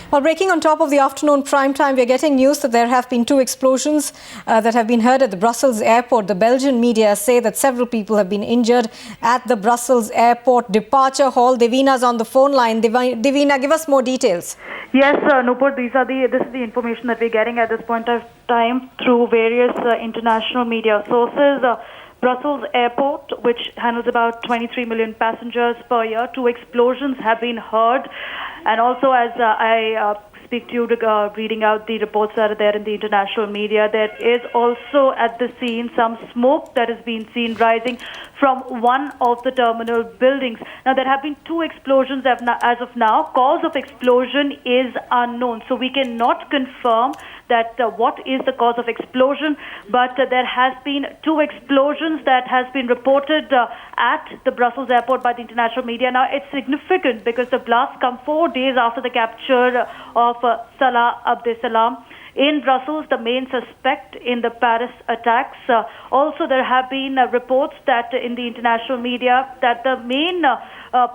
Well, breaking on top of the afternoon prime time, we're getting news that there have been two explosions that have been heard at the Brussels airport. The Belgian media say that several people have been injured at the Brussels airport departure hall. Devina's on the phone line. Devina, give us more details. Yes, Nupur, this is the information that we're getting at this point of time through various international media sources. Brussels airport, which handles about 23 million passengers per year, two explosions have been heard. And also, as I speak to you, reading out the reports that are there in the international media, there is also at the scene some smoke that has been seen rising from one of the terminal buildings. Now, there have been two explosions as of now. Cause of explosion is unknown, so we cannot confirm that what is the cause of explosion, but there has been two explosions that has been reported at the Brussels airport by the international media. Now, it's significant because the blasts come 4 days after the capture of Salah Abdeslam in Brussels, the main suspect in the Paris attacks. Also, there have been reports that in the international media that the main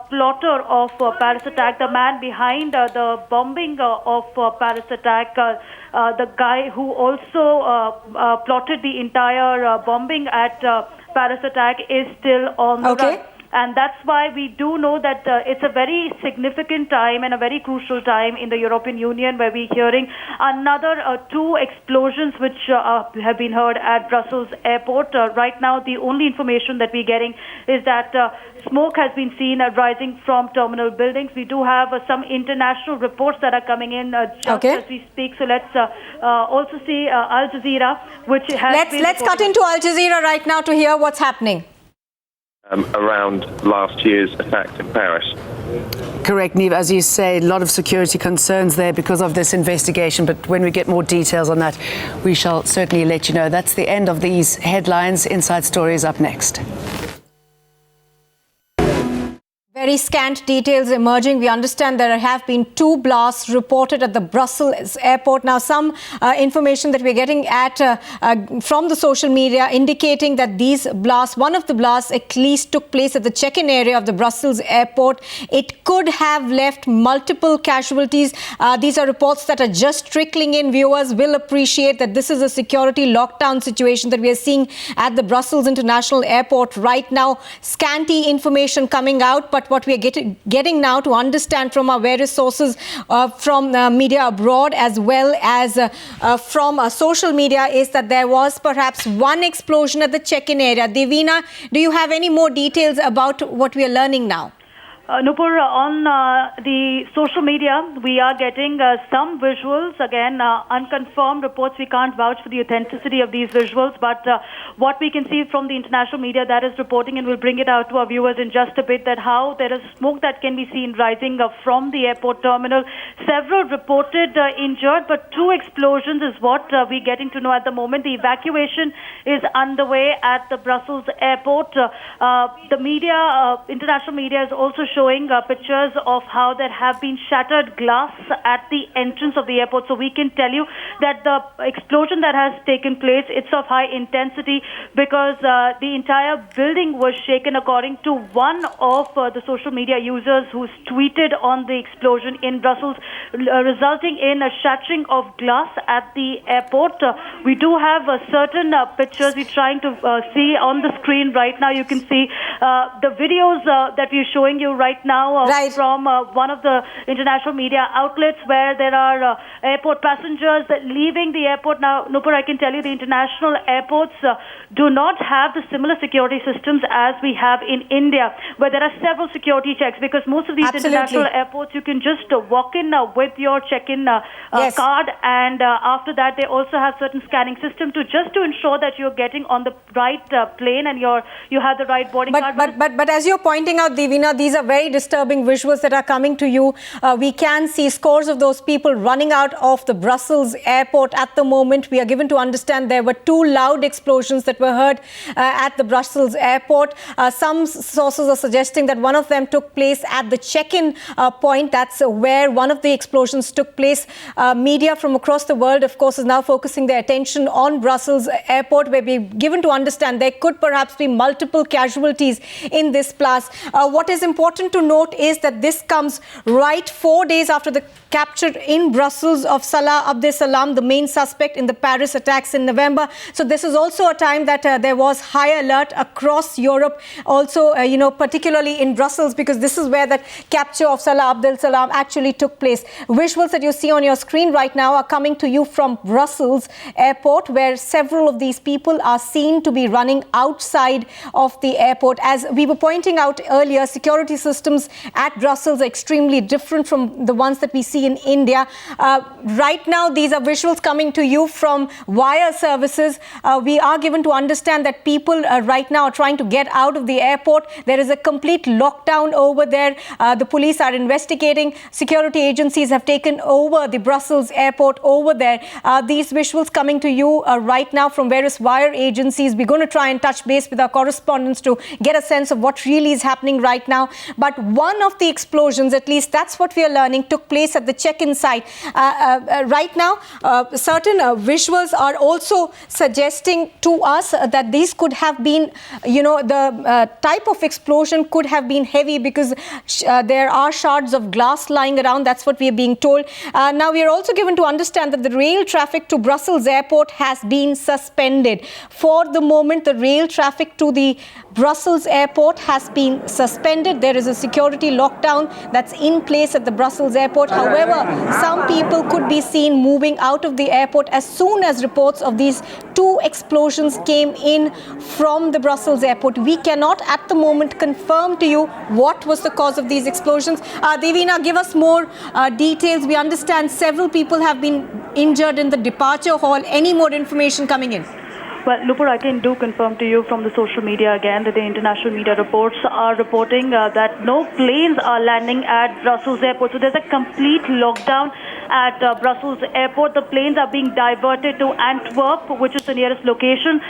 plotter of Paris attack, the man behind the bombing of Paris attack, the guy who also plotted the entire bombing at Paris attack is still on the run. And that's why we do know that it's a very significant time and a very crucial time in the European Union where we're hearing another two explosions which have been heard at Brussels airport. Right now, the only information that we're getting is that smoke has been seen rising from terminal buildings. We do have some international reports that are coming in just as we speak. So let's also see Al Jazeera, which has Let's cut into Al Jazeera right now to hear what's happening. Around last year's attacks in Paris. Correct, Neve. As you say, a lot of security concerns there because of this investigation. But when we get more details on that, we shall certainly let you know. That's the end of these headlines. Inside Story is up next. Very scant details emerging. We understand there have been two blasts reported at the Brussels airport. Now, some information that we're getting at from the social media indicating that these blasts, one of the blasts at least took place at the check-in area of the Brussels airport. It could have left multiple casualties. These are reports that are just trickling in. Viewers will appreciate that this is a security lockdown situation that we are seeing at the Brussels International Airport right now. Scanty information coming out, but what we are getting now to understand from our various sources from media abroad as well as from social media is that there was perhaps one explosion at the check-in area. Devina, do you have any more details about what we are learning now? Nupur, on the social media, we are getting some visuals. Again, unconfirmed reports. We can't vouch for the authenticity of these visuals. But what we can see from the international media that is reporting, and we'll bring it out to our viewers in just a bit, that how there is smoke that can be seen rising from the airport terminal. Several reported injured, but two explosions is what we're getting to know at the moment. The evacuation is underway at the Brussels airport. The media, international media, is also showing pictures of how there have been shattered glass at the entrance of the airport. So we can tell you that the explosion that has taken place, it's of high intensity because the entire building was shaken, according to one of the social media users who's tweeted on the explosion in Brussels, resulting in a shattering of glass at the airport. We do have certain pictures we're trying to see on the screen right now. You can see the videos that we're showing you right now from one of the international media outlets where there are airport passengers leaving the airport. Now, Nupur, I can tell you the international airports do not have the similar security systems as we have in India, where there are several security checks, because most of these international airports, you can just walk in with your check-in card, and after that, they also have certain scanning system to ensure that you're getting on the right plane and you have the right boarding card. But as you're pointing out, Devina, these are very disturbing visuals that are coming to you. We can see scores of those people running out of the Brussels airport at the moment. We are given to understand there were two loud explosions that were heard at the Brussels airport. Some sources are suggesting that one of them took place at the check-in point. That's where one of the explosions took place. Media from across the world, of course, is now focusing their attention on Brussels airport, where we're given to understand there could perhaps be multiple casualties in this blast. What is important important to note is that this comes right 4 days after the capture in Brussels of Salah Abdeslam, the main suspect in the Paris attacks in November. So this is also a time that there was high alert across Europe, also, particularly in Brussels, because this is where that capture of Salah Abdeslam actually took place. Visuals that you see on your screen right now are coming to you from Brussels airport, where several of these people are seen to be running outside of the airport. As we were pointing out earlier, security systems at Brussels are extremely different from the ones that we see in India. Right now, these are visuals coming to you from wire services. We are given to understand that people right now are trying to get out of the airport. There is a complete lockdown over there. The police are investigating. Security agencies have taken over the Brussels airport over there. These visuals coming to you right now from various wire agencies. We're going to try and touch base with our correspondents to get a sense of what really is happening right now. But one of the explosions, at least that's what we are learning, took place at the check-in site. Right now, certain visuals are also suggesting to us that these could have been, the type of explosion could have been heavy, because there are shards of glass lying around. That's what we are being told. Now, we are also given to understand that the rail traffic to Brussels airport has been suspended. For the moment, the rail traffic to the Brussels airport has been suspended. There is a security lockdown that's in place at the Brussels airport. However, some people could be seen moving out of the airport as soon as reports of these two explosions came in from the Brussels airport. We cannot at the moment confirm to you what was the cause of these explosions. Devina, give us more details. We understand several people have been injured in the departure hall. Any more information coming in? Well, Lupur, I can confirm to you from the social media again that the international media reports are reporting that no planes are landing at Brussels airport. So there's a complete lockdown at Brussels airport. The planes are being diverted to Antwerp, which is the nearest location.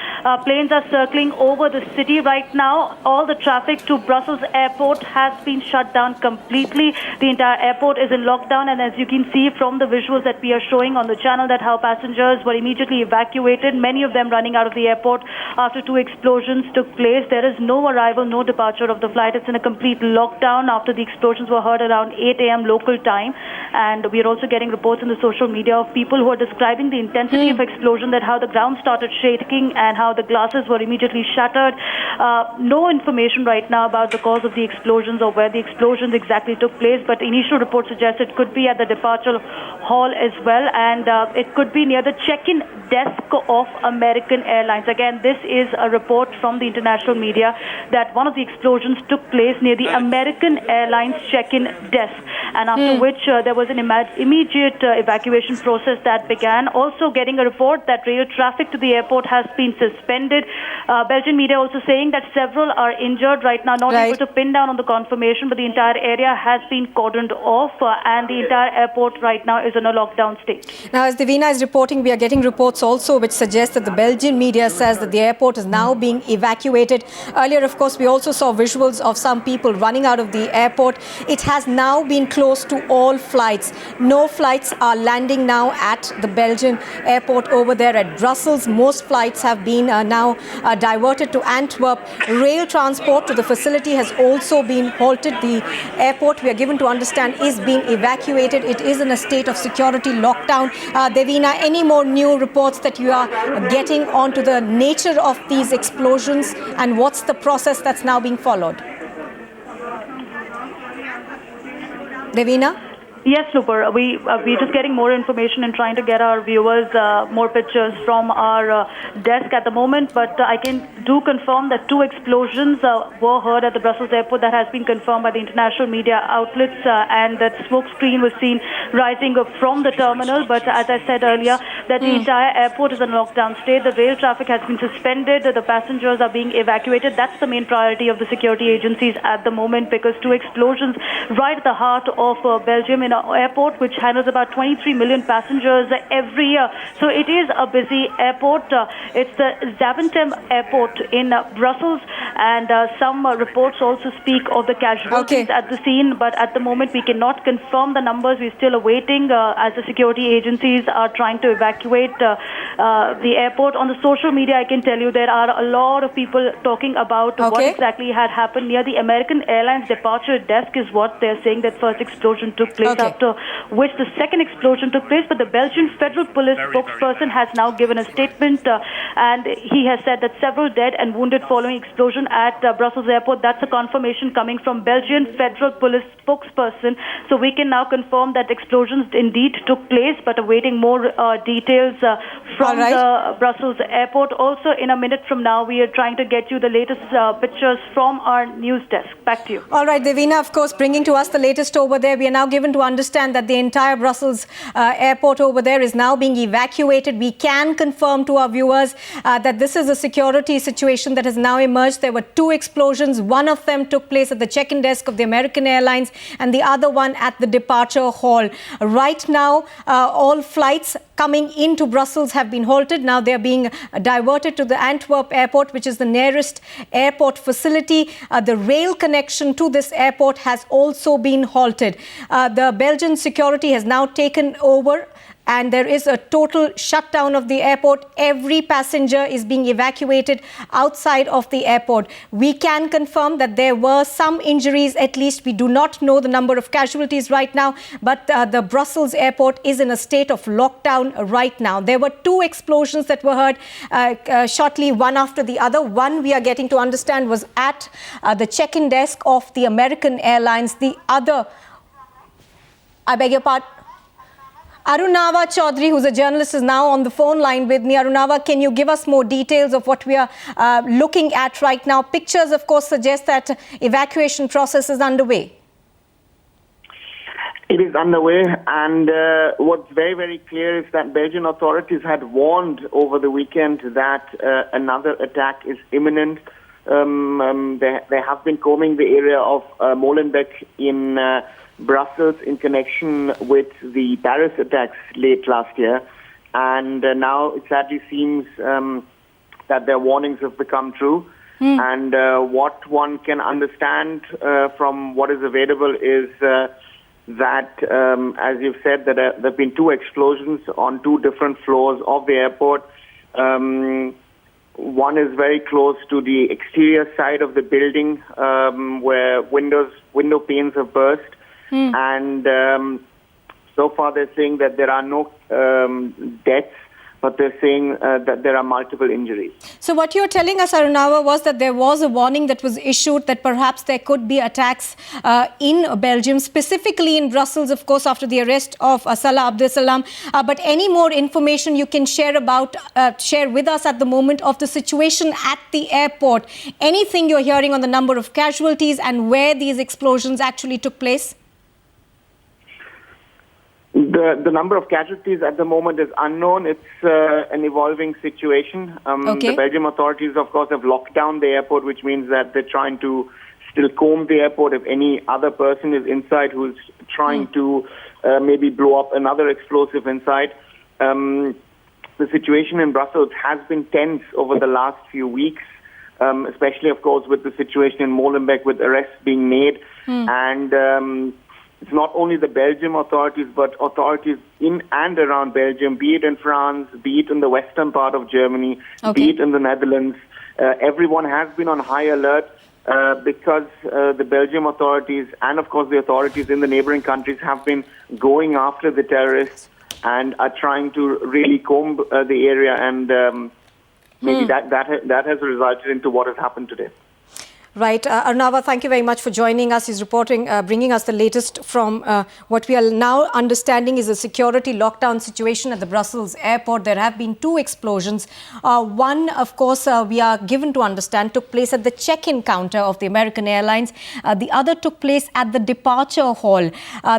Planes are circling over the city right now. All the traffic to Brussels airport has been shut down completely. The entire airport is in lockdown, and as you can see from the visuals that we are showing on the channel, that how passengers were immediately evacuated, many of them running out of the airport after two explosions took place. There is no arrival, no departure of the flight. It's in a complete lockdown after the explosions were heard around 8 a.m. local time. And we are also getting reports in the social media of people who are describing the intensity of explosion, that how the ground started shaking and how the glasses were immediately shattered. No information right now about the cause of the explosions or where the explosions exactly took place, but initial reports suggest it could be at the departure hall as well, and it could be near the check-in desk of American Airlines. Again, this is a report from the international media that one of the explosions took place near the American Airlines check-in desk, and after which there was an immediate evacuation process that began. Also getting a report that rail traffic to the airport has been suspended. Belgian media also saying that several are injured right now, not able to pin down on the confirmation, but the entire area has been cordoned off, and the entire airport right now is in a lockdown state. Now, as Devina is reporting, we are getting reports also which suggest that the Belgian media says that the airport is now being evacuated. Earlier, of course, we also saw visuals of some people running out of the airport. It has now been closed to all flights. No flights are landing now at the Belgian airport over there at Brussels. Most flights have been now diverted to Antwerp. Rail transport to the facility has also been halted. The airport, we are given to understand, is being evacuated. It is in a state of security lockdown. Devina, any more new reports that you are getting onto the nature of these explosions and what's the process that's now being followed? Devina? Yes, Lupur. We're just getting more information and trying to get our viewers more pictures from our desk at the moment. But I can confirm that two explosions were heard at the Brussels airport. That has been confirmed by the international media outlets, and that smoke screen was seen rising up from the terminal. But as I said earlier, that the entire airport is in lockdown state. The rail traffic has been suspended. The passengers are being evacuated. That's the main priority of the security agencies at the moment, because two explosions right at the heart of Belgium, in airport, which handles about 23 million passengers every year. So it is a busy airport. It's the Zaventem Airport in Brussels, and some reports also speak of the casualties at the scene. But at the moment, we cannot confirm the numbers. We're still awaiting as the security agencies are trying to evacuate the airport. On the social media, I can tell you there are a lot of people talking about what exactly had happened near the American Airlines departure desk is what they're saying. That first explosion took place, after which the second explosion took place. But the Belgian Federal Police spokesperson has now given a statement and he has said that several dead and wounded following explosion at Brussels airport. That's a confirmation coming from Belgian Federal Police spokesperson. So we can now confirm that explosions indeed took place, but awaiting more details from the Brussels airport. Also, in a minute from now, we are trying to get you the latest pictures from our news desk. Back to you. All right, Devina, of course, bringing to us the latest over there. We are now given to understand that the entire Brussels airport over there is now being evacuated. We can confirm to our viewers that this is a security situation that has now emerged. There were two explosions. One of them took place at the check-in desk of the American Airlines and the other one at the departure hall. Right now, all flights coming into Brussels have been halted. Now they are being diverted to the Antwerp airport, which is the nearest airport facility. The rail connection to this airport has also been halted. The Belgian security has now taken over, and there is a total shutdown of the airport. Every passenger is being evacuated outside of the airport. We can confirm that there were some injuries, at least. We do not know the number of casualties right now, but the Brussels airport is in a state of lockdown right now. There were two explosions that were heard shortly, one after the other. One, we are getting to understand, was at the check-in desk of the American Airlines. The other, I beg your pardon, Arunava Chaudhary, who's a journalist, is now on the phone line with me. Arunava, can you give us more details of what we are looking at right now? Pictures, of course, suggest that evacuation process is underway. It is underway, and what's very, very clear is that Belgian authorities had warned over the weekend that another attack is imminent. They have been combing the area of Molenbeek in Brussels in connection with the Paris attacks late last year, and now it sadly seems that their warnings have become true. And what one can understand from what is available is that, as you've said, that there have been two explosions on two different floors of the airport. One is very close to the exterior side of the building, where window panes have burst. And so far they're saying that there are no deaths, but they're saying that there are multiple injuries. So what you're telling us, Arunava, was that there was a warning that was issued that perhaps there could be attacks in Belgium, specifically in Brussels, of course, after the arrest of Salah Abdeslam. But any more information you can share with us at the moment of the situation at the airport? Anything you're hearing on the number of casualties and where these explosions actually took place? The number of casualties at the moment is unknown. It's an evolving situation. The Belgian authorities, of course, have locked down the airport, which means that they're trying to still comb the airport if any other person is inside who's trying to maybe blow up another explosive inside. The situation in Brussels has been tense over the last few weeks, especially, of course, with the situation in Molenbeek with arrests being made. And it's not only the Belgian authorities, but authorities in and around Belgium, be it in France, be it in the western part of Germany, be it in the Netherlands. Everyone has been on high alert because the Belgian authorities and, of course, the authorities in the neighboring countries have been going after the terrorists and are trying to really comb the area. And maybe that has resulted into what has happened today. Right. Arunava, thank you very much for joining us. He's reporting, bringing us the latest from what we are now understanding is a security lockdown situation at the Brussels airport. There have been two explosions. One, of course, we are given to understand, took place at the check-in counter of the American Airlines. The other took place at the departure hall.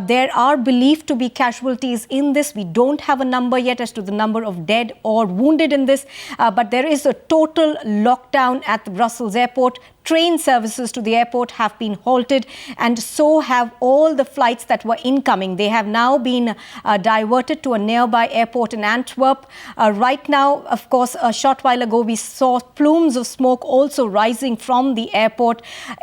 There are believed to be casualties in this. We don't have a number yet as to the number of dead or wounded in this, but there is a total lockdown at the Brussels airport. train services to the airport have been halted, and so have all the flights that were incoming. They have now been diverted to a nearby airport in Antwerp. Right now, of course, a short while ago, we saw plumes of smoke also rising from the airport.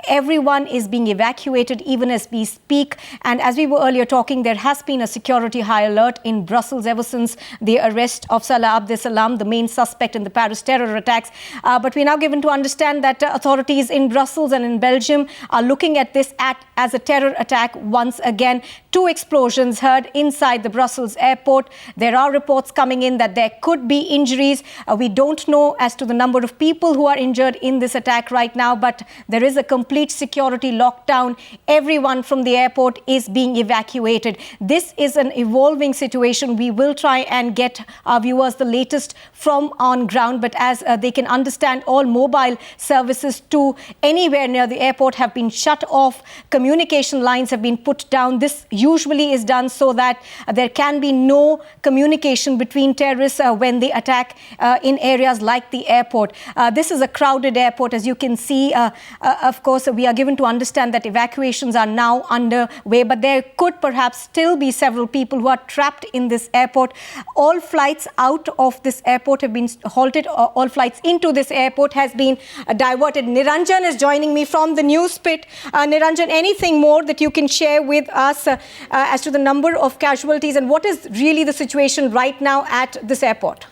Everyone is being evacuated even as we speak. And as we were earlier talking, there has been a security high alert in Brussels ever since the arrest of Salah Abdeslam, the main suspect in the Paris terror attacks. But we're now given to understand that authorities in Brussels and in Belgium are looking at this as a terror attack once again. 2 explosions heard inside the Brussels airport. There are reports coming in that there could be injuries. We don't know as to the number of people who are injured in this attack right now, but there is a complete security lockdown. Everyone from the airport is being evacuated. This is an evolving situation. We will try and get our viewers the latest from on ground, but as they can understand, all mobile services to anywhere near the airport have been shut off. Communication lines have been put down. This usually is done so that there can be no communication between terrorists when they attack in areas like the airport. This is a crowded airport, as you can see. Of course, we are given to understand that evacuations are now underway, but there could perhaps still be several people who are trapped in this airport. All flights out of this airport have been halted. All flights into this airport has been diverted. Niranjan is joining me from the news pit. Niranjan, anything more that you can share with us as to the number of casualties and what is really the situation right now at this airport?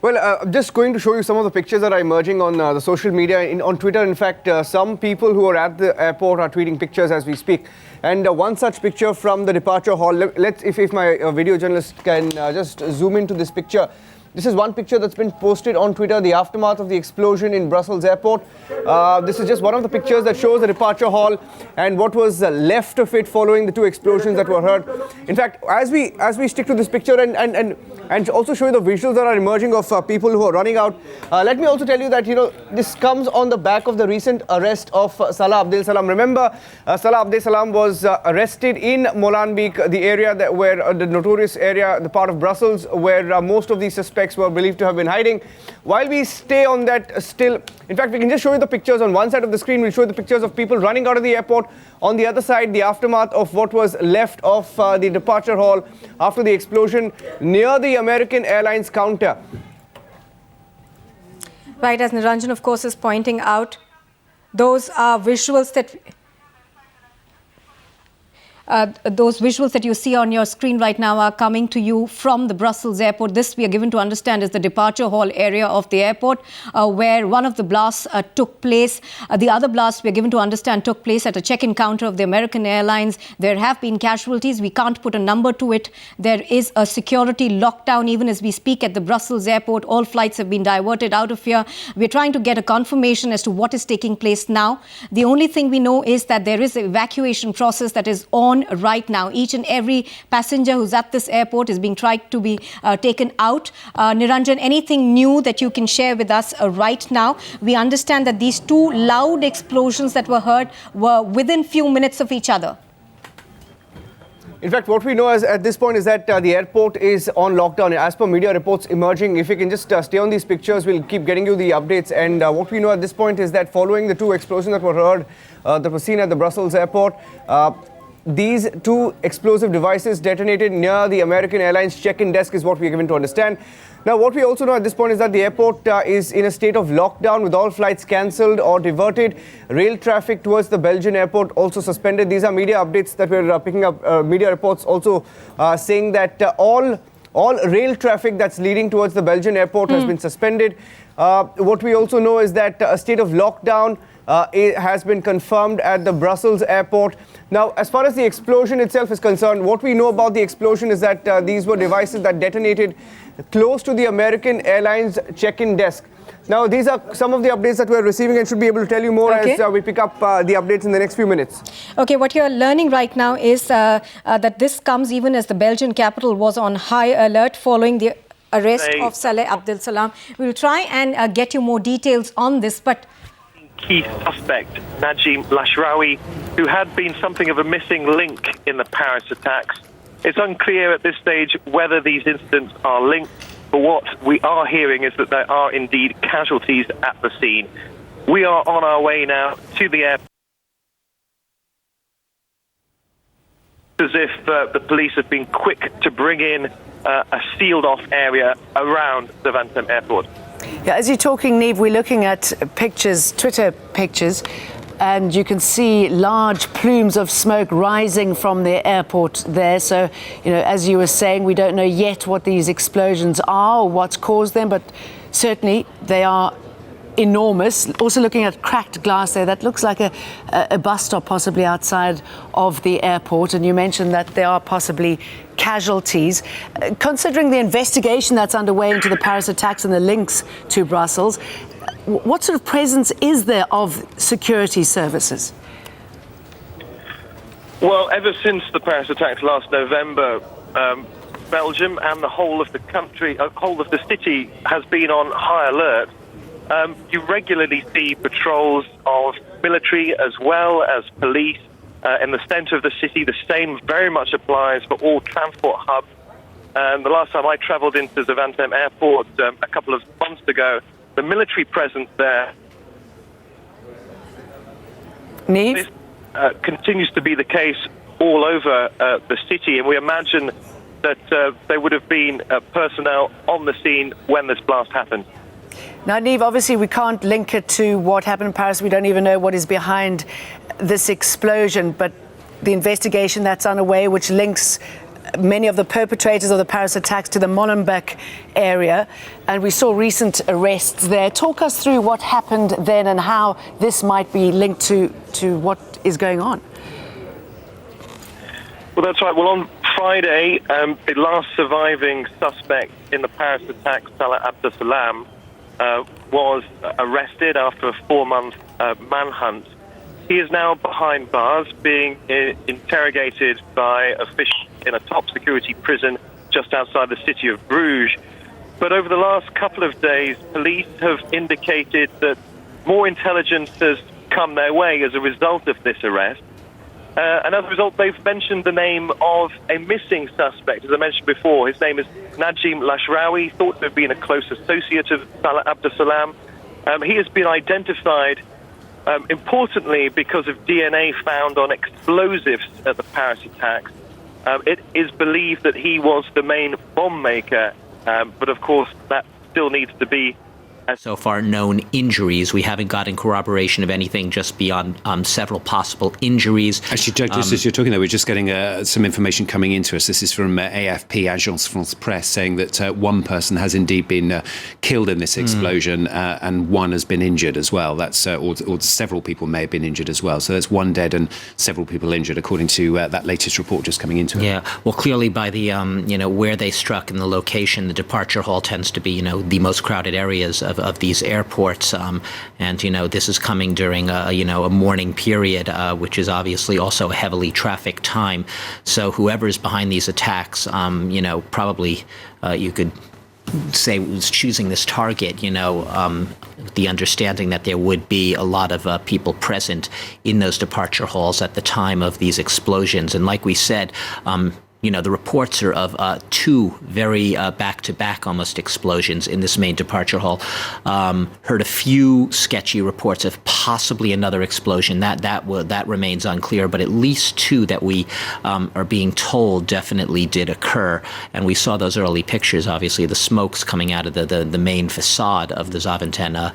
Well, I'm just going to show you some of the pictures that are emerging on the social media. On Twitter, in fact, some people who are at the airport are tweeting pictures as we speak. And one such picture from the departure hall. If my video journalist can just zoom into this picture. This is one picture that's been posted on Twitter, the aftermath of the explosion in Brussels airport. This is just one of the pictures that shows the departure hall and what was left of it following the 2 explosions that were heard. In fact, as we stick to this picture and also show you the visuals that are emerging of people who are running out, let me also tell you that, this comes on the back of the recent arrest of Salah Abdeslam. Remember, Salah Abdeslam was arrested in Molenbeek, the area where the notorious area, the part of Brussels where most of these suspects were believed to have been hiding. While we stay on that still, in fact, we can just show you the pictures on one side of the screen. We'll show you the pictures of people running out of the airport. On the other side, the aftermath of what was left of the departure hall after the explosion near the American Airlines counter. Right, as Niranjan, of course, is pointing out, those are visuals that... those visuals that you see on your screen right now are coming to you from the Brussels airport. This, we are given to understand, is the departure hall area of the airport where one of the blasts took place. The other blast, we are given to understand, took place at a check-in counter of the American Airlines. There have been casualties. We can't put a number to it. There is a security lockdown even as we speak at the Brussels airport. All flights have been diverted out of here. We're trying to get a confirmation as to what is taking place now. The only thing we know is that there is an evacuation process that is on right now. Each and every passenger who's at this airport is being tried to be taken out. Niranjan, anything new that you can share with us right now? We understand that these 2 loud explosions that were heard were within few minutes of each other. In fact, what we know at this point is that the airport is on lockdown. As per media reports emerging, if you can just stay on these pictures, we'll keep getting you the updates. And what we know at this point is that following the 2 explosions that were heard, that were seen at the Brussels airport, these 2 explosive devices detonated near the American Airlines check-in desk is what we are given to understand. Now, what we also know at this point is that the airport is in a state of lockdown with all flights cancelled or diverted. Rail traffic towards the Belgian airport also suspended. These are media updates that we're picking up. Media reports also saying that all rail traffic that's leading towards the Belgian airport has been suspended. What we also know is that a state of lockdown has been confirmed at the Brussels airport. Now, as far as the explosion itself is concerned, what we know about the explosion is that these were devices that detonated close to the American Airlines check-in desk. Now, these are some of the updates that we're receiving and should be able to tell you more as we pick up the updates in the next few minutes. Okay, what you're learning right now is that this comes even as the Belgian capital was on high alert following the arrest of Salah Abdeslam. We'll try and get you more details on this, but key suspect, Najim Lashrawi, who had been something of a missing link in the Paris attacks. It's unclear at this stage whether these incidents are linked, but what we are hearing is that there are indeed casualties at the scene. We are on our way now to the airport, as if the police have been quick to bring in a sealed-off area around Zaventem Airport. Yeah, as you're talking, Niamh, we're looking at pictures, Twitter pictures, and you can see large plumes of smoke rising from the airport there. So, as you were saying, we don't know yet what these explosions are or what's caused them, but certainly they are enormous. Also looking at cracked glass there, that looks like a bus stop possibly outside of the airport. And you mentioned that there are possibly casualties. Considering the investigation that's underway into the Paris attacks and the links to Brussels, what sort of presence is there of security services? Well, ever since the Paris attacks last November, Belgium and the whole of the country, whole of the city has been on high alert. You regularly see patrols of military as well as police in the centre of the city. The same very much applies for all transport hubs. And the last time I travelled into Zaventem Airport a couple of months ago, the military presence there continues to be the case all over the city, and we imagine that there would have been personnel on the scene when this blast happened. Now, Niamh, obviously we can't link it to what happened in Paris. We don't even know what is behind this explosion, but the investigation that's underway, which links many of the perpetrators of the Paris attacks to the Molenbeek area, and we saw recent arrests there. Talk us through what happened then and how this might be linked to what is going on. Well, that's right. Well, on Friday, the last surviving suspect in the Paris attack, Salah Abdeslam, was arrested after a 4-month manhunt. He is now behind bars, being interrogated by officials in a top security prison just outside the city of Bruges. But over the last couple of days, police have indicated that more intelligence has come their way as a result of this arrest. And as a result, they've mentioned the name of a missing suspect. As I mentioned before, his name is Najim Lashrawi, thought to have been a close associate of Salah Abdeslam. He has been identified, importantly, because of DNA found on explosives at the Paris attacks. It is believed that he was the main bomb maker, but of course that still needs to be. So far, known injuries. We haven't gotten corroboration of anything just beyond several possible injuries. Actually, Doug, just as you're talking there, we're just getting some information coming into us. This is from AFP, Agence France Presse, saying that one person has indeed been killed in this explosion and one has been injured as well. That's or several people may have been injured as well. So there's one dead and several people injured, according to that latest report just coming into it. Yeah, well, clearly by the where they struck and the location, the departure hall tends to be the most crowded areas of these airports, and this is coming during a morning period, which is obviously also a heavily trafficked time. So whoever's behind these attacks, probably you could say was choosing this target, the understanding that there would be a lot of people present in those departure halls at the time of these explosions. And like we said, the reports are of two very back-to-back almost explosions in this main departure hall. Heard a few sketchy reports of possibly another explosion. That remains unclear, but at least two that we are being told definitely did occur. And we saw those early pictures, obviously, the smokes coming out of the main facade of the Zaventem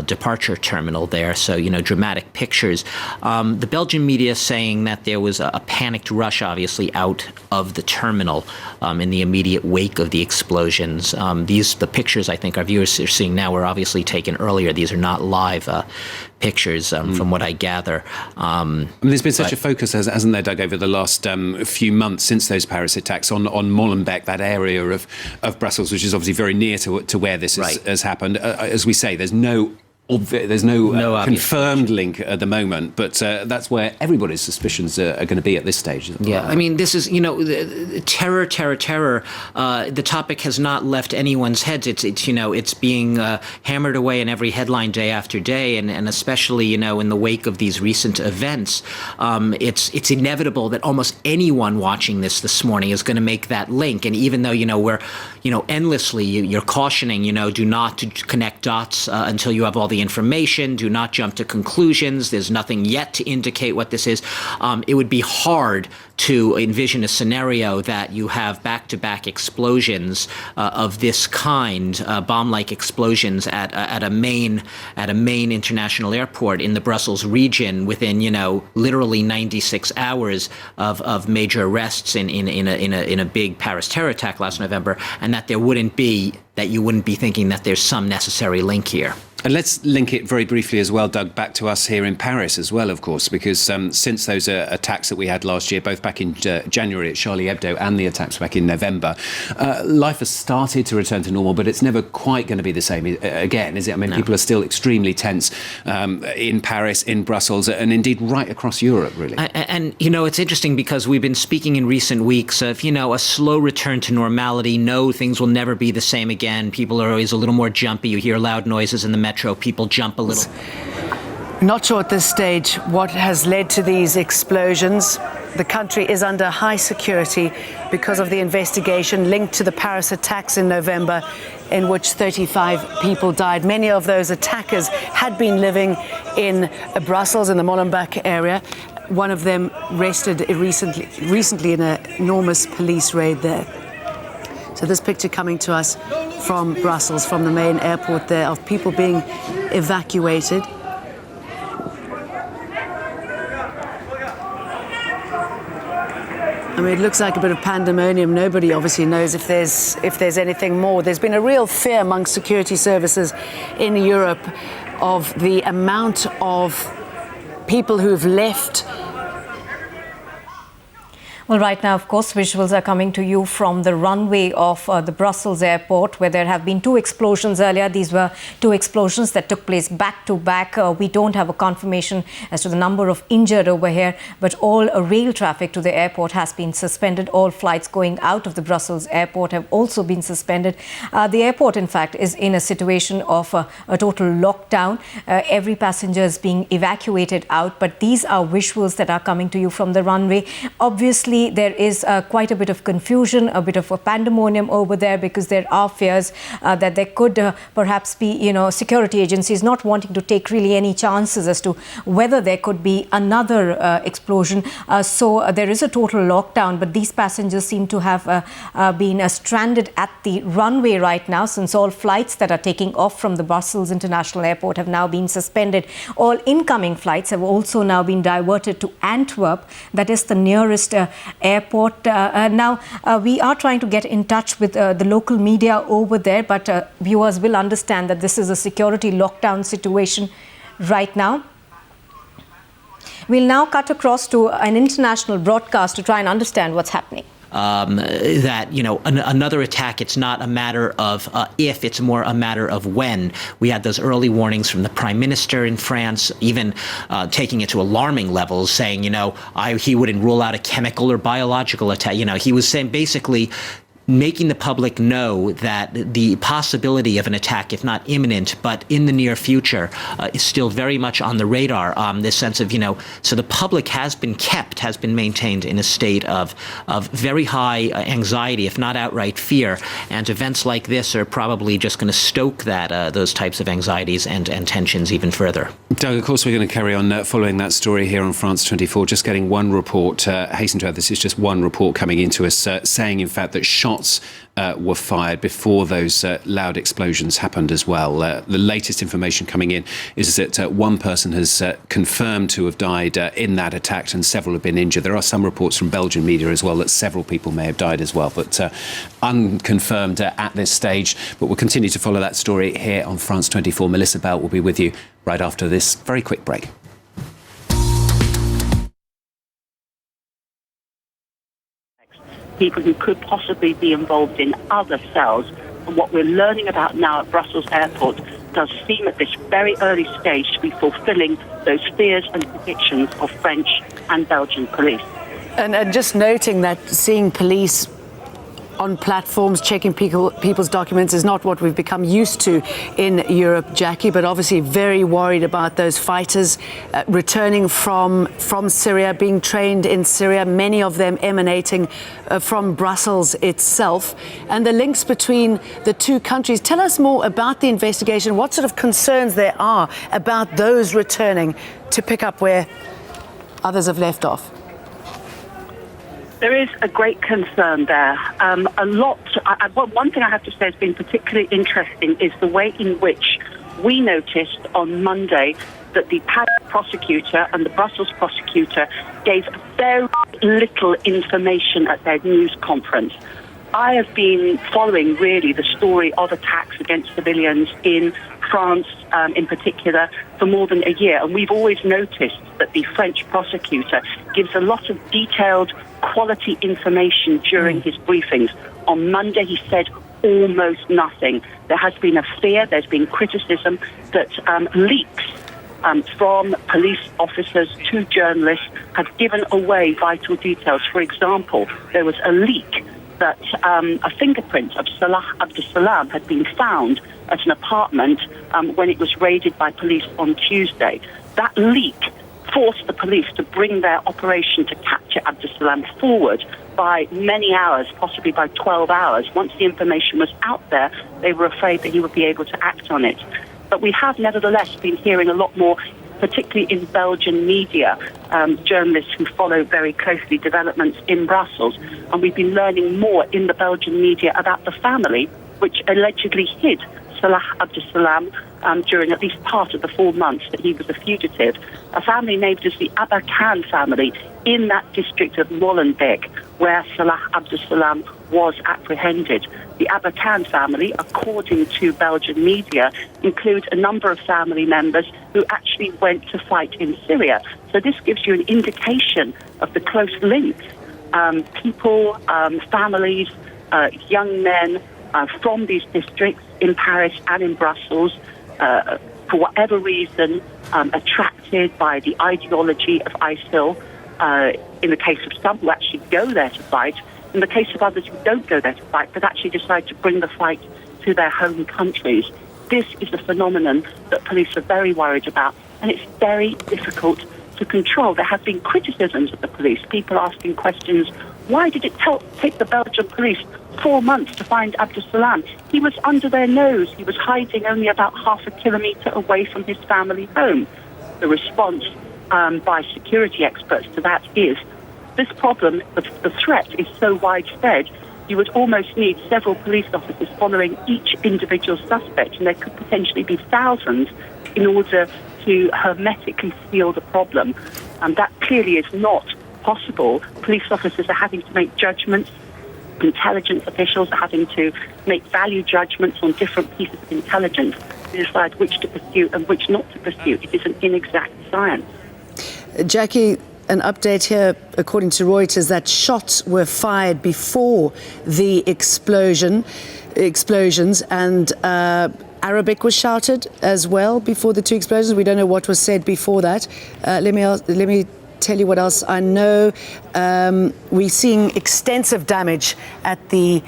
departure terminal there. So, dramatic pictures. The Belgian media saying that there was a panicked rush, obviously, out of the terminal in the immediate wake of the explosions. The pictures I think our viewers are seeing now were obviously taken earlier. These are not live pictures from what I gather. There's been such a focus, hasn't there, Doug, over the last few months since those Paris attacks on Molenbeek, that area of Brussels, which is obviously very near to where this has happened. As we say, there's no confirmed link at the moment, but that's where everybody's suspicions are going to be at this stage. Yeah, I mean, this is, terror. The topic has not left anyone's heads. It's being hammered away in every headline day after day, and especially, in the wake of these recent events, it's inevitable that almost anyone watching this morning is going to make that link. And even though, we're, endlessly, you're cautioning, do not to connect dots until you have all the information. Do not jump to conclusions. There's nothing yet to indicate what this is. It would be hard to envision a scenario that you have back-to-back explosions of this kind, bomb-like explosions at a main international airport in the Brussels region within, literally 96 hours of major arrests in a big Paris terror attack last November, and that you wouldn't be thinking that there's some necessary link here. And let's link it very briefly as well, Doug, back to us here in Paris as well, of course, because since those attacks that we had last year, both back in January at Charlie Hebdo and the attacks back in November, life has started to return to normal, but it's never quite going to be the same again, is it? I mean, people are still extremely tense in Paris, in Brussels, and indeed right across Europe, really. And it's interesting because we've been speaking in recent weeks of, a slow return to normality. No, things will never be the same again. People are always a little more jumpy. You hear loud noises in the metro, people jump a little. Not sure at this stage what has led to these explosions. The country is under high security because of the investigation linked to the Paris attacks in November, in which 35 people died. Many of those attackers had been living in Brussels, in the Molenbeek area. One of them arrested recently in an enormous police raid there. So this picture coming to us from Brussels, from the main airport there, of people being evacuated. I mean, it looks like a bit of pandemonium. Nobody obviously knows if there's anything more. There's been a real fear among security services in Europe of the amount of people who've left. Well, right now, of course, visuals are coming to you from the runway of the Brussels airport, where there have been two explosions earlier. These were two explosions that took place back to back. We don't have a confirmation as to the number of injured over here, but all rail traffic to the airport has been suspended. All flights going out of the Brussels airport have also been suspended. The airport, in fact, is in a situation of a total lockdown. Every passenger is being evacuated out, but these are visuals that are coming to you from the runway. Obviously, there is quite a bit of confusion, a bit of a pandemonium over there, because there are fears that there could perhaps be, security agencies not wanting to take really any chances as to whether there could be another explosion. So there is a total lockdown, but these passengers seem to have been stranded at the runway right now, since all flights that are taking off from the Brussels International Airport have now been suspended. All incoming flights have also now been diverted to Antwerp, that is the nearest airport. Now, we are trying to get in touch with the local media over there, but viewers will understand that this is a security lockdown situation right now. We'll now cut across to an international broadcast to try and understand what's happening. That, another attack, it's not a matter of if, it's more a matter of when. We had those early warnings from the Prime Minister in France, even taking it to alarming levels, saying, he wouldn't rule out a chemical or biological attack. He was saying basically making the public know that the possibility of an attack, if not imminent, but in the near future, is still very much on the radar. This sense of, so the public has been maintained in a state of very high anxiety, if not outright fear. And events like this are probably just going to stoke those types of anxieties and tensions even further. Doug, of course, we're going to carry on following that story here on France 24. Just getting one report, hasten to add, this is just one report coming into us, saying, in fact, that shots were fired before those loud explosions happened as well. The latest information coming in is that one person has confirmed to have died in that attack, and several have been injured. There are some reports from Belgian media as well that several people may have died as well, but unconfirmed at this stage. But we'll continue to follow that story here on France 24. Melissa Bell will be with you right after this very quick break. People who could possibly be involved in other cells. And what we're learning about now at Brussels Airport does seem at this very early stage to be fulfilling those fears and predictions of French and Belgian police. And just noting that seeing police on platforms, checking people's documents is not what we've become used to in Europe, Jackie, but obviously very worried about those fighters returning from Syria, being trained in Syria, many of them emanating from Brussels itself, and the links between the two countries. Tell us more about the investigation, what sort of concerns there are about those returning to pick up where others have left off. There is a great concern there. One thing I have to say has been particularly interesting is the way in which we noticed on Monday that the Paris prosecutor and the Brussels prosecutor gave very little information at their news conference. I have been following really the story of attacks against civilians in France in particular for more than a year, and we've always noticed that the French prosecutor gives a lot of detailed quality information during his briefings. On Monday he said almost nothing. There has been a fear, there's been criticism that leaks from police officers to journalists have given away vital details. For example, there was a leak that a fingerprint of Salah Abdeslam had been found at an apartment when it was raided by police on Tuesday. That leak forced the police to bring their operation to capture Abdeslam forward by many hours, possibly by 12 hours. Once the information was out there, they were afraid that he would be able to act on it. But we have nevertheless been hearing a lot more, particularly in Belgian media, journalists who follow very closely developments in Brussels. And we've been learning more in the Belgian media about the family which allegedly hid Salah Abdeslam during at least part of the 4 months that he was a fugitive. A family named as the Khan family in that district of Molenbeek, where Salah Abdeslam was apprehended. The Khan family, according to Belgian media, includes a number of family members who actually went to fight in Syria. So this gives you an indication of the close links. People, families, young men from these districts in Paris and in Brussels, for whatever reason, attracted by the ideology of ISIL, in the case of some who actually go there to fight, in the case of others who don't go there to fight, but actually decide to bring the fight to their home countries. This is a phenomenon that police are very worried about, and it's very difficult to control. There have been criticisms of the police, people asking questions, why did it take the Belgian police 4 months to find Abdeslam? He was under their nose. He was hiding only about half a kilometre away from his family home. The response by security experts to that is, this problem, the threat is so widespread, you would almost need several police officers following each individual suspect, and there could potentially be thousands in order to hermetically seal the problem. And that clearly is not possible. Police officers are having to make judgments. Intelligence officials are having to make value judgments on different pieces of intelligence to decide which to pursue and which not to pursue. It is an inexact science. Jackie, an update here, according to Reuters, that shots were fired before the explosions, and Arabic was shouted as well before the two explosions. We don't know what was said before that. Let me tell you what else I know. We're seeing extensive damage at the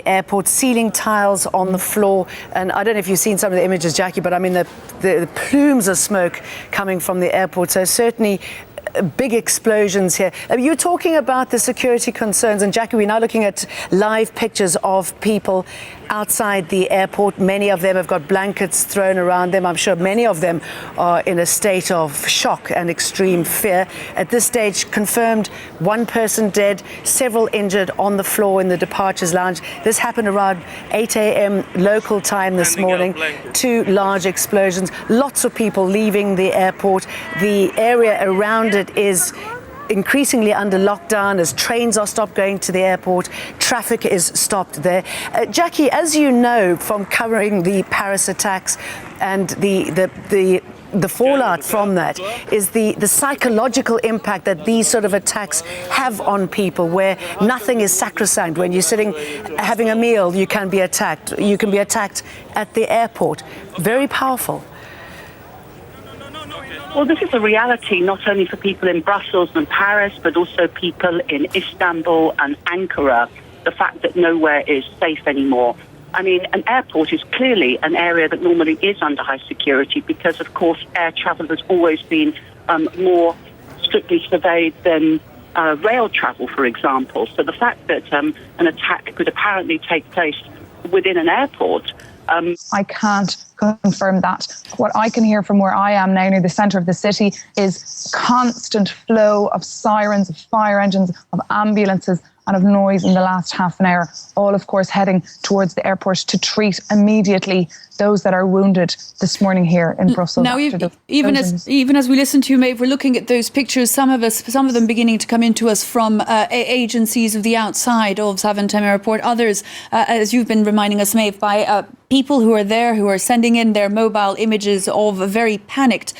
airport, ceiling tiles on the floor, and I don't know if you've seen some of the images, Jackie, but I mean the plumes of smoke coming from the airport. So certainly big explosions here. You're talking about the security concerns, and Jackie, we're now looking at live pictures of people outside the airport. Many of them have got blankets thrown around them. I'm sure many of them are in a state of shock and extreme fear. At this stage, confirmed 1 person dead, several injured on the floor in the departures lounge. This happened around 8 a.m. local time this morning. 2 large explosions. Lots of people leaving the airport. The area around it is increasingly under lockdown as trains are stopped going to the airport, traffic is stopped there. Jackie, as you know from covering the Paris attacks and the fallout from that, is the psychological impact that these sort of attacks have on people, where nothing is sacrosanct. When you're sitting having a meal, you can be attacked. You can be attacked at the airport. Very powerful. Well, this is a reality not only for people in Brussels and Paris, but also people in Istanbul and Ankara. the fact that nowhere is safe anymore. I mean, an airport is clearly an area that normally is under high security because, of course, air travel has always been more strictly surveyed than rail travel, for example. So the fact that an attack could apparently take place within an airport... I can't confirm that. What I can hear from where I am now, near the centre of the city, is constant flow of sirens, of fire engines, of ambulances and of noise in the last half an hour, all, of course, heading towards the airport to treat immediately those that are wounded this morning here in Brussels. Now, even as we listen to you, Maeve, we're looking at those pictures, some of them beginning to come into us from agencies of the outside of Zaventem Airport, others, as you've been reminding us, Maeve, by people who are there, who are sending in their mobile images of a very panicked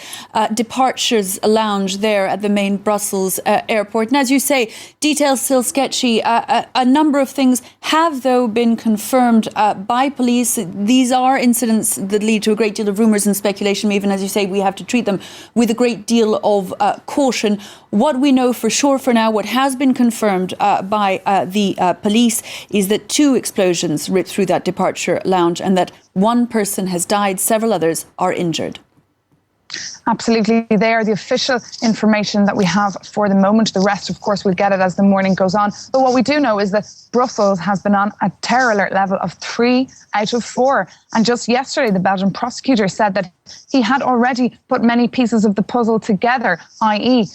departures lounge there at the main Brussels airport. And as you say, details still sketchy. A number of things have, though, been confirmed by police. These are incidents that lead to a great deal of rumours and speculation. Even as you say, we have to treat them with a great deal of caution. What we know for sure for now, what has been confirmed by the police, is that 2 explosions ripped through that departure lounge and that 1 person has died, several others are injured. Absolutely. They are the official information that we have for the moment. The rest, of course, we'll get it as the morning goes on. But what we do know is that Brussels has been on a terror alert level of 3 out of 4. And just yesterday, the Belgian prosecutor said that he had already put many pieces of the puzzle together, i.e.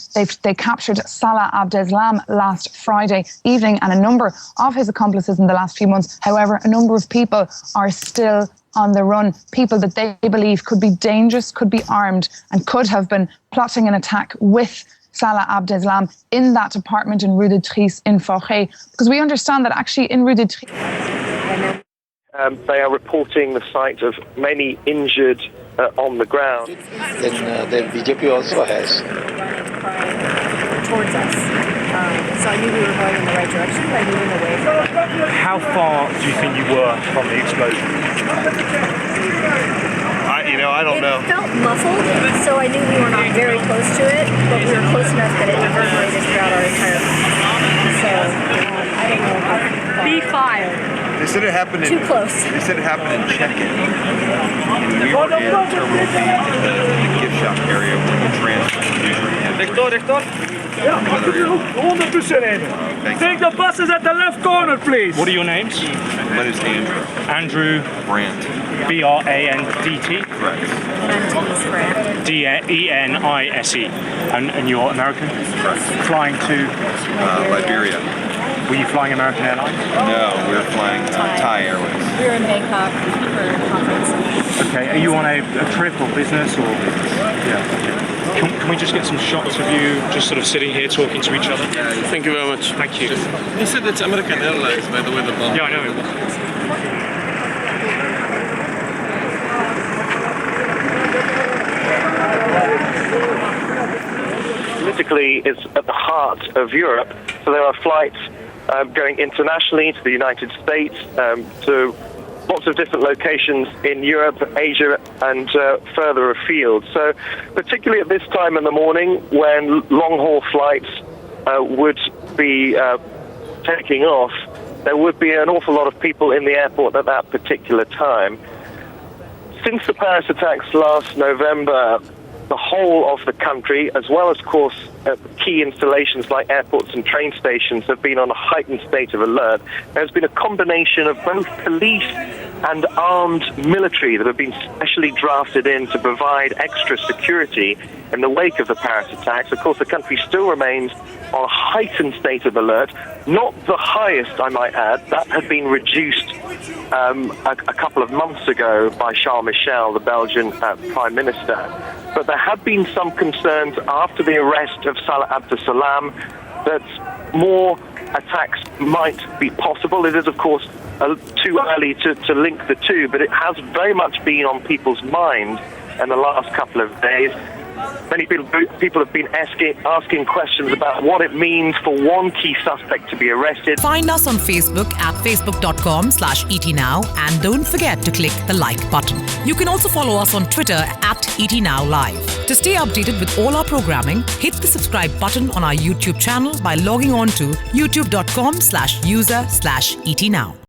they captured Salah Abdeslam last Friday evening and a number of his accomplices in the last few months. However, a number of people are still on the run, people that they believe could be dangerous, could be armed and could have been plotting an attack with Salah Abdeslam in that apartment in Rue de Trice in Forêt. Because we understand that actually in Rue de Trice... They are reporting the sight of many injured on the ground. Then the VJP also has. Towards us. So I knew we were going in the right direction, but I moving away from it. How far do you think you were from the explosion? I don't know. It felt muffled, so I knew we were not very close to it, but we were close enough that it reverberated throughout our entire house. So I don't know how B5. They said it happened Too close. They said it happened in check-in. And we were in Terminal B, the gift shop area where the transfer usually. Ja, ondertussen rijden. Take the buses at the left corner, please. What are your names? My name is Andrew. Andrew Brandt. B-R-A-N-D-T? Correct. D-E-N-I-S-E. And you're American? Correct. Flying to? Liberia. Were you flying American Airlines? No, we were flying Thai Airways. We were in Bangkok for a conference. Okay, are you on a trip or business or? Yeah. Can we just get some shots of you just sort of sitting here talking to each other? Thank you very much. Thank you. He said it's American Airlines, by the way, the bomb. Yeah, I know. Politically, it's at the heart of Europe, so there are flights going internationally to the United States, to lots of different locations in Europe, Asia, and further afield. So particularly at this time in the morning when long-haul flights would be taking off, there would be an awful lot of people in the airport at that particular time. Since the Paris attacks last November, the whole of the country, as well as, of course, key installations like airports and train stations, have been on a heightened state of alert. There's been a combination of both police and armed military that have been specially drafted in to provide extra security in the wake of the Paris attacks. Of course, the country still remains on a heightened state of alert, not the highest, I might add. That had been reduced a couple of months ago by Charles Michel, the Belgian Prime Minister. But there have been some concerns after the arrest of Salah Abdeslam that more attacks might be possible. It is, of course, too early to link the two, but it has very much been on people's minds in the last couple of days. Many people have been asking questions about what it means for one key suspect to be arrested. Find us on Facebook at facebook.com/ETNow and don't forget to click the like button. You can also follow us on Twitter at ETNowLive. To stay updated with all our programming, hit the subscribe button on our YouTube channel by logging on to youtube.com/user/ETNow.